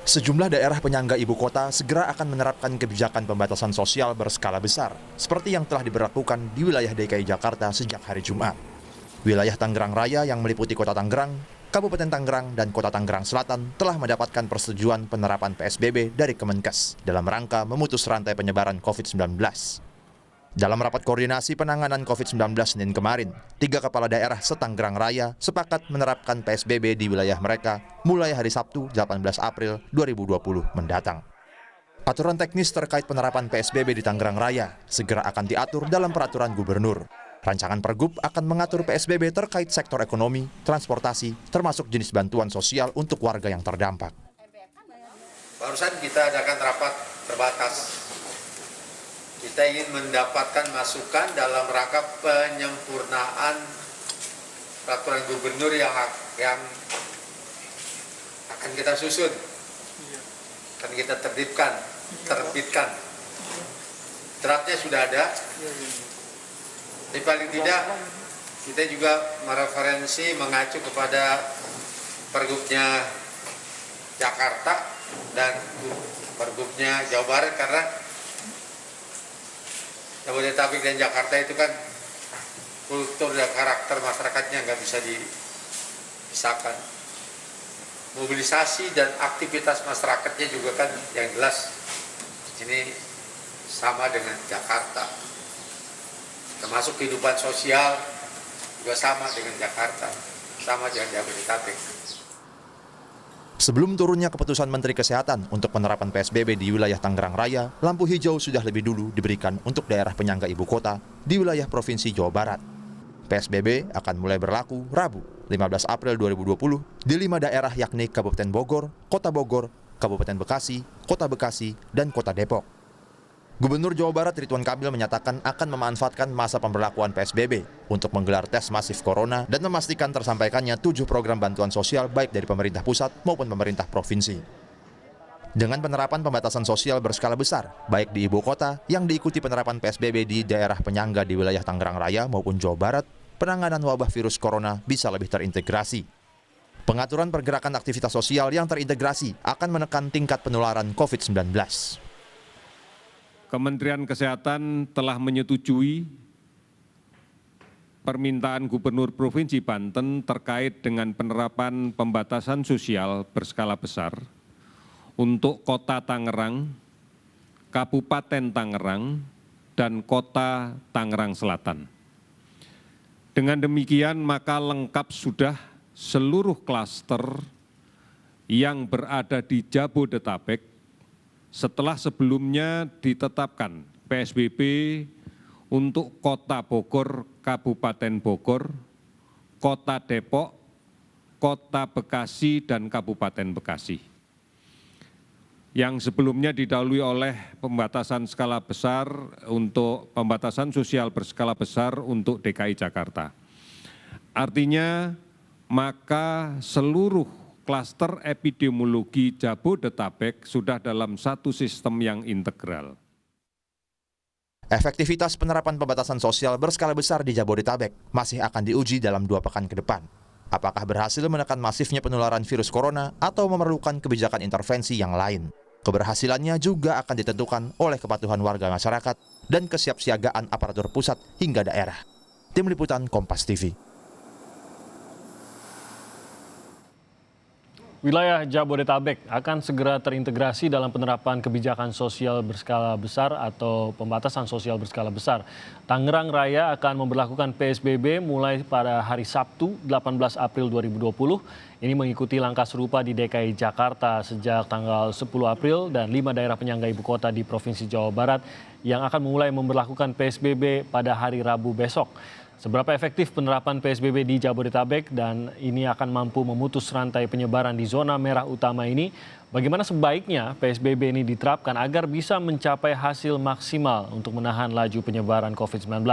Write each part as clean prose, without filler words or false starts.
Sejumlah daerah penyangga ibu kota segera akan menerapkan kebijakan pembatasan sosial berskala besar, seperti yang telah diberlakukan di wilayah DKI Jakarta sejak hari Jumat. Wilayah Tangerang Raya yang meliputi Kota Tangerang, Kabupaten Tangerang, dan Kota Tangerang Selatan telah mendapatkan persetujuan penerapan PSBB dari Kemenkes dalam rangka memutus rantai penyebaran COVID-19. Dalam rapat koordinasi penanganan COVID-19 Senin kemarin, 3 kepala daerah se-Tangerang Raya sepakat menerapkan PSBB di wilayah mereka mulai hari Sabtu 18 April 2020 mendatang. Aturan teknis terkait penerapan PSBB di Tangerang Raya segera akan diatur dalam peraturan gubernur. Rancangan Pergub akan mengatur PSBB terkait sektor ekonomi, transportasi, termasuk jenis bantuan sosial untuk warga yang terdampak. Barusan kita adakan rapat terbatas. Kita ingin mendapatkan masukan dalam rangka penyempurnaan peraturan gubernur yang akan kita susun, akan kita terbitkan. Draftnya sudah ada, tapi paling tidak kita juga mereferensi mengacu kepada Pergubnya Jakarta dan Pergubnya Jawa Barat, karena Jabodetabek dan Jakarta itu kan kultur dan karakter masyarakatnya nggak bisa dipisahkan. Mobilisasi dan aktivitas masyarakatnya juga kan yang jelas ini sama dengan Jakarta. Termasuk kehidupan sosial juga sama dengan Jakarta, sama dengan Jabodetabek. Sebelum turunnya keputusan Menteri Kesehatan untuk penerapan PSBB di wilayah Tangerang Raya, lampu hijau sudah lebih dulu diberikan untuk daerah penyangga ibu kota di wilayah Provinsi Jawa Barat. PSBB akan mulai berlaku Rabu, 15 April 2020 di 5 daerah yakni Kabupaten Bogor, Kota Bogor, Kabupaten Bekasi, Kota Bekasi, dan Kota Depok. Gubernur Jawa Barat Ridwan Kamil menyatakan akan memanfaatkan masa pemberlakuan PSBB untuk menggelar tes masif corona dan memastikan tersampaikannya 7 program bantuan sosial baik dari pemerintah pusat maupun pemerintah provinsi. Dengan penerapan pembatasan sosial berskala besar, baik di ibu kota yang diikuti penerapan PSBB di daerah penyangga di wilayah Tangerang Raya maupun Jawa Barat, penanganan wabah virus corona bisa lebih terintegrasi. Pengaturan pergerakan aktivitas sosial yang terintegrasi akan menekan tingkat penularan COVID-19. Kementerian Kesehatan telah menyetujui permintaan Gubernur Provinsi Banten terkait dengan penerapan pembatasan sosial berskala besar untuk Kota Tangerang, Kabupaten Tangerang, dan Kota Tangerang Selatan. Dengan demikian, maka lengkap sudah seluruh klaster yang berada di Jabodetabek setelah sebelumnya ditetapkan PSBB untuk Kota Bogor, Kabupaten Bogor, Kota Depok, Kota Bekasi, dan Kabupaten Bekasi. Yang sebelumnya didahului oleh pembatasan skala besar untuk pembatasan sosial berskala besar untuk DKI Jakarta. Artinya, maka seluruh klaster epidemiologi Jabodetabek sudah dalam satu sistem yang integral. Efektivitas penerapan pembatasan sosial berskala besar di Jabodetabek masih akan diuji dalam 2 pekan ke depan. Apakah berhasil menekan masifnya penularan virus corona atau memerlukan kebijakan intervensi yang lain? Keberhasilannya juga akan ditentukan oleh kepatuhan warga masyarakat dan kesiapsiagaan aparatur pusat hingga daerah. Tim Liputan Kompas TV. Wilayah Jabodetabek akan segera terintegrasi dalam penerapan kebijakan sosial berskala besar atau pembatasan sosial berskala besar. Tangerang Raya akan memberlakukan PSBB mulai pada hari Sabtu 18 April 2020. Ini mengikuti langkah serupa di DKI Jakarta sejak tanggal 10 April dan 5 daerah penyangga ibu kota di Provinsi Jawa Barat yang akan mulai memberlakukan PSBB pada hari Rabu besok. Seberapa efektif penerapan PSBB di Jabodetabek dan ini akan mampu memutus rantai penyebaran di zona merah utama ini? Bagaimana sebaiknya PSBB ini diterapkan agar bisa mencapai hasil maksimal untuk menahan laju penyebaran COVID-19?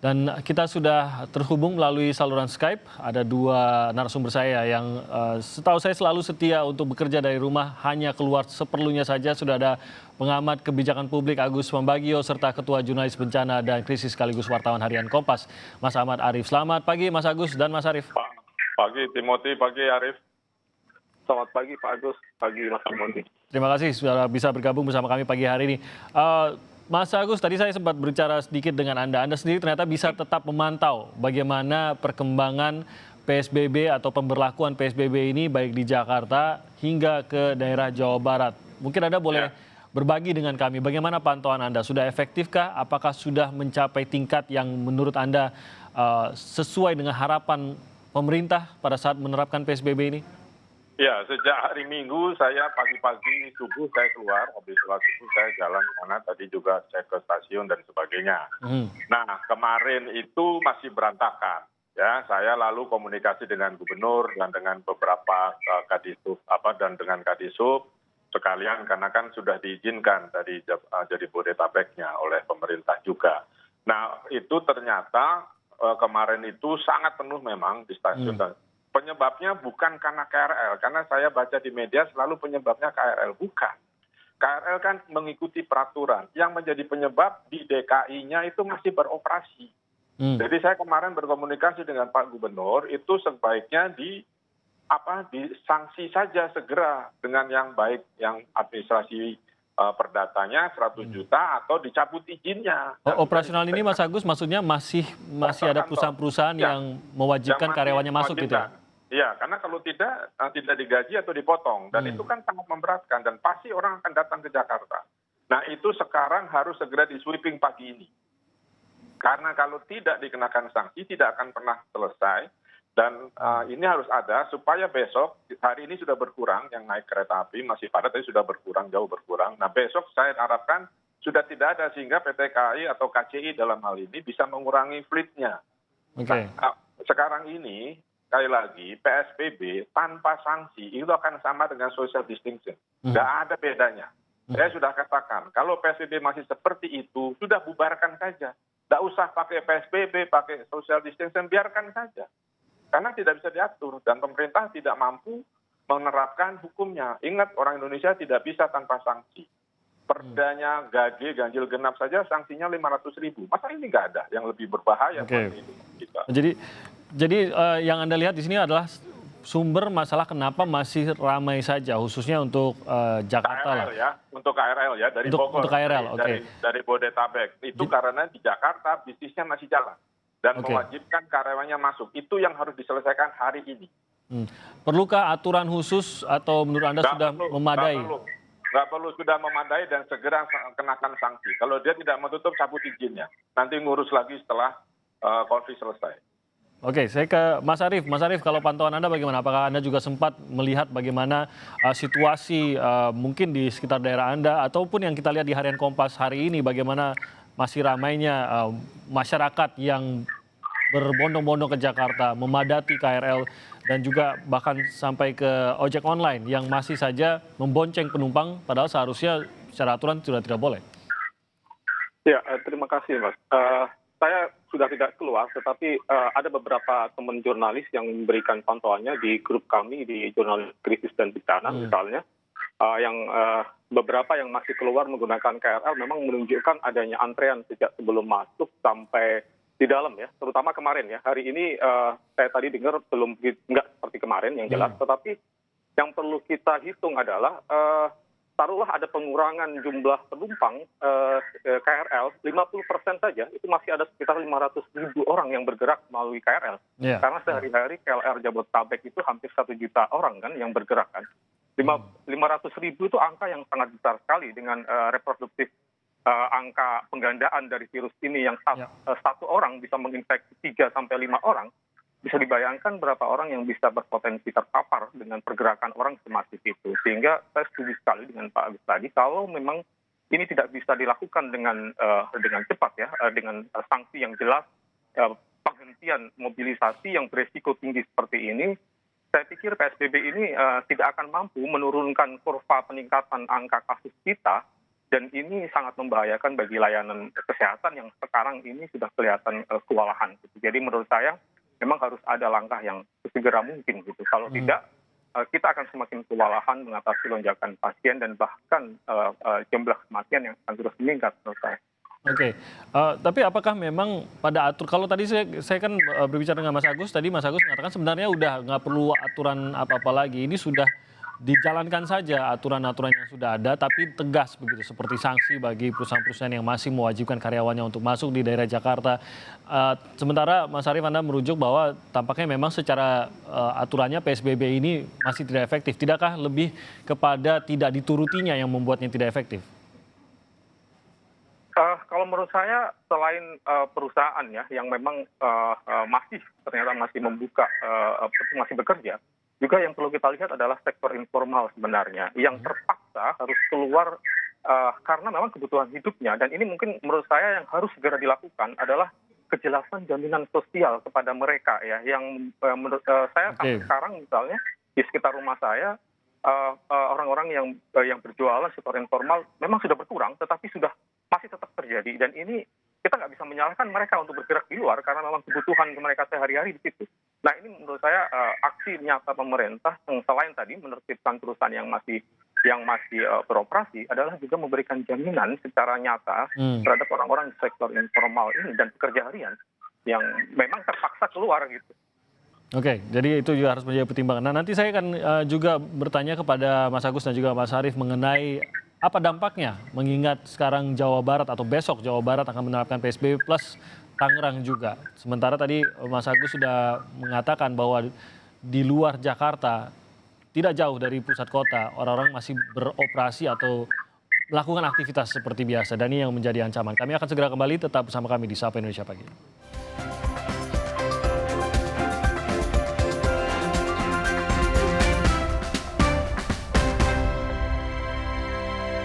Dan kita sudah terhubung melalui saluran Skype. Ada 2 narasumber saya yang setahu saya selalu setia untuk bekerja dari rumah, hanya keluar seperlunya saja. Sudah ada pengamat kebijakan publik Agus Pambagio serta Ketua Jurnalis Bencana dan Krisis sekaligus wartawan harian Kompas, Mas Ahmad Arif. Selamat pagi Mas Agus dan Mas Arif. Pagi Timothy, pagi Arif. Selamat pagi Pak Agus, pagi Mas Armundi. Terima kasih sudah bisa bergabung bersama kami pagi hari ini. Mas Agus, tadi saya sempat berbicara sedikit dengan Anda. Anda sendiri ternyata bisa tetap memantau bagaimana perkembangan PSBB atau pemberlakuan PSBB ini baik di Jakarta hingga ke daerah Jawa Barat. Mungkin Anda boleh berbagi dengan kami bagaimana pantauan Anda. Sudah efektifkah? Apakah sudah mencapai tingkat yang menurut Anda sesuai dengan harapan pemerintah pada saat menerapkan PSBB ini? Ya, sejak hari Minggu saya pagi-pagi subuh saya keluar, habis sholat subuh saya jalan ke sana, tadi juga cek ke stasiun dan sebagainya. Nah, kemarin itu masih berantakan. Ya, saya lalu komunikasi dengan gubernur dan dengan beberapa kadisub dan dengan kadisub sekalian karena kan sudah diizinkan dari jadi Bodetabeknya oleh pemerintah juga. Nah, itu ternyata kemarin itu sangat penuh memang di stasiun. Penyebabnya bukan karena KRL, karena saya baca di media selalu penyebabnya KRL. Bukan. KRL kan mengikuti peraturan. Yang menjadi penyebab di DKI-nya itu masih beroperasi. Jadi saya kemarin berkomunikasi dengan Pak Gubernur, itu sebaiknya disanksi saja segera dengan yang baik, yang administrasi perdatanya 100 juta atau dicabut izinnya. Operasional ini Mas Agus maksudnya masih ada perusahaan-perusahaan yang mewajibkan karyawannya masuk gitu ya? Iya, karena kalau tidak digaji atau dipotong. Dan itu kan sangat memberatkan dan pasti orang akan datang ke Jakarta. Nah itu sekarang harus segera di sweeping pagi ini. Karena kalau tidak dikenakan sanksi tidak akan pernah selesai. Dan ini harus ada supaya besok, hari ini sudah berkurang yang naik kereta api, masih padat tapi sudah berkurang, jauh berkurang. Nah besok saya harapkan sudah tidak ada sehingga PT KAI atau KCI dalam hal ini bisa mengurangi fleet-nya. Nah, sekarang ini, sekali lagi, PSBB tanpa sanksi itu akan sama dengan social distancing. Nggak ada bedanya. Saya sudah katakan, kalau PSBB masih seperti itu, sudah bubarkan saja. Nggak usah pakai PSBB, pakai social distancing, biarkan saja. Karena tidak bisa diatur dan pemerintah tidak mampu menerapkan hukumnya. Ingat, orang Indonesia tidak bisa tanpa sanksi. Perdanya ganjil genap saja sanksinya 500.000. Masa ini nggak ada yang lebih berbahaya seperti itu kita. Jadi yang Anda lihat di sini adalah sumber masalah kenapa masih ramai saja, khususnya untuk Jakarta KRL lah. Ya, untuk KRL ya dari Bogor, untuk KRL, dari Bodetabek. Itu karena di Jakarta bisnisnya masih jalan dan mewajibkan karyawannya masuk. Itu yang harus diselesaikan hari ini. Perlukah aturan khusus atau menurut Anda sudah memadai? Nggak perlu, sudah memadai dan segera kenakan sanksi. Kalau dia tidak mau tutup, cabut izinnya. Nanti ngurus lagi setelah COVID selesai. Oke, saya ke Mas Arief. Mas Arief, kalau pantauan Anda bagaimana? Apakah Anda juga sempat melihat bagaimana situasi mungkin di sekitar daerah Anda ataupun yang kita lihat di Harian Kompas hari ini, bagaimana masih ramainya masyarakat yang berbondong-bondong ke Jakarta, memadati KRL dan juga bahkan sampai ke ojek online yang masih saja membonceng penumpang padahal seharusnya secara aturan sudah tidak boleh. Ya, terima kasih Mas. Saya sudah tidak keluar, tetapi ada beberapa teman jurnalis yang memberikan pantauannya di grup kami di Jurnalis Krisis dan Bencana misalnya, yang beberapa yang masih keluar menggunakan KRL memang menunjukkan adanya antrean sejak sebelum masuk sampai di dalam ya, terutama kemarin ya. Hari ini saya tadi dengar belum nggak seperti kemarin yang jelas, tetapi yang perlu kita hitung adalah taruhlah ada pengurangan jumlah penumpang KRL 50% saja, itu masih ada sekitar 500.000 orang yang bergerak melalui KRL. Karena sehari-hari KRL Jabodetabek itu hampir 1 juta orang kan yang bergerak kan. 500.000 itu angka yang sangat besar sekali dengan reproduktif angka penggandaan dari virus ini yang satu orang bisa menginfeksi 3 sampai 5 orang. Bisa dibayangkan berapa orang yang bisa berpotensi terpapar dengan pergerakan orang semasif itu. Sehingga saya setuju sekali dengan Pak Agus tadi, kalau memang ini tidak bisa dilakukan dengan cepat ya, dengan sanksi yang jelas, penghentian mobilisasi yang beresiko tinggi seperti ini, saya pikir PSBB ini tidak akan mampu menurunkan kurva peningkatan angka kasus kita, dan ini sangat membahayakan bagi layanan kesehatan yang sekarang ini sudah kelihatan kewalahan. Jadi menurut saya, memang harus ada langkah yang segera mungkin gitu. Kalau tidak, kita akan semakin kewalahan mengatasi lonjakan pasien dan bahkan jumlah kematian yang akan terus meningkat menurut saya. Oke, tapi apakah memang pada kalau tadi saya kan berbicara dengan Mas Agus, tadi Mas Agus mengatakan sebenarnya udah nggak perlu aturan apa-apa lagi. Ini sudah dijalankan saja aturan-aturan yang sudah ada, tapi tegas begitu, seperti sanksi bagi perusahaan-perusahaan yang masih mewajibkan karyawannya untuk masuk di daerah Jakarta. Sementara Mas Arief, Anda merujuk bahwa tampaknya memang secara aturannya PSBB ini masih tidak efektif. Tidakkah lebih kepada tidak diturutinya yang membuatnya tidak efektif? Kalau menurut saya selain perusahaan ya yang memang ternyata masih membuka, masih bekerja, juga yang perlu kita lihat adalah sektor informal sebenarnya yang terpaksa harus keluar karena memang kebutuhan hidupnya, dan ini mungkin menurut saya yang harus segera dilakukan adalah kejelasan jaminan sosial kepada mereka ya, yang menurut saya sampai sekarang misalnya di sekitar rumah saya orang-orang yang berjualan sektor informal memang sudah berkurang, tetapi masih tetap terjadi, dan ini kita nggak bisa menyalahkan mereka untuk bergerak di luar karena memang kebutuhan mereka sehari-hari di situ. Nah ini menurut saya aksi nyata pemerintah yang selain tadi menertibkan perusahaan yang masih beroperasi adalah juga memberikan jaminan secara nyata terhadap orang-orang di sektor informal ini dan pekerja harian yang memang terpaksa keluar gitu. Oke, jadi itu juga harus menjadi pertimbangan. Nah, nanti saya akan juga bertanya kepada Mas Agus dan juga Mas Arief mengenai apa dampaknya, mengingat sekarang Jawa Barat atau besok Jawa Barat akan menerapkan PSBB plus Tangerang juga. Sementara tadi Mas Agus sudah mengatakan bahwa di luar Jakarta, tidak jauh dari pusat kota, orang-orang masih beroperasi atau melakukan aktivitas seperti biasa. Dan ini yang menjadi ancaman. Kami akan segera kembali, tetap bersama kami di Sapa Indonesia Pagi.